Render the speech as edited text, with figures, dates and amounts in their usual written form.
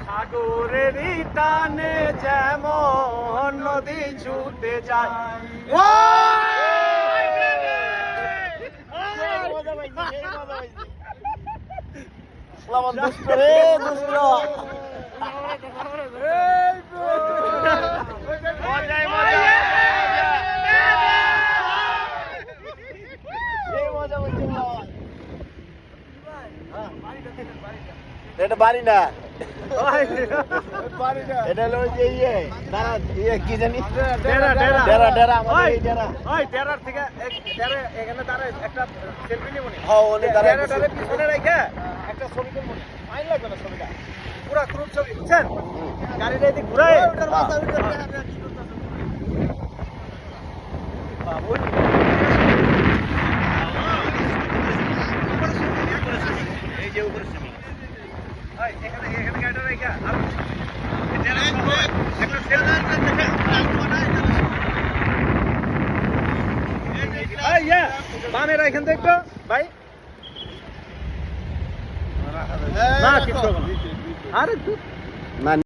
সাগরেরই টানে যেমন নদী ছুটে যায়। এটা বাড়ি না, এটা হলো ওই যে ইয়ে দাঁড়া ইয়ে কি জানি ডেরা ডেরা ডেরা ডেরা আমাদের এই ডেরা। ওই ডেরার থেকে ডেরা এখানে দাঁড়ায় একটা সেলফি নিব নি। হ্যাঁ ওনে দাঁড়া ডেরাটারে পিছনে রেখে একটা ছবি করব নি। মাইন লাগবে না ছবিটা, পুরা গ্রুপ ছবি বুঝছেন? গাড়িটা এদিকে ঘুরায় ওটার মাথা ভিতরে আমরা কি করতেছেন বাবু? এই যে উপরে ছবি, এই এখানে এখানে গাড়িটা রেখে আর ডেরা একটা সেলফি বামে রাখেন তো একটু ভাই। না কিছু হবে না। আরে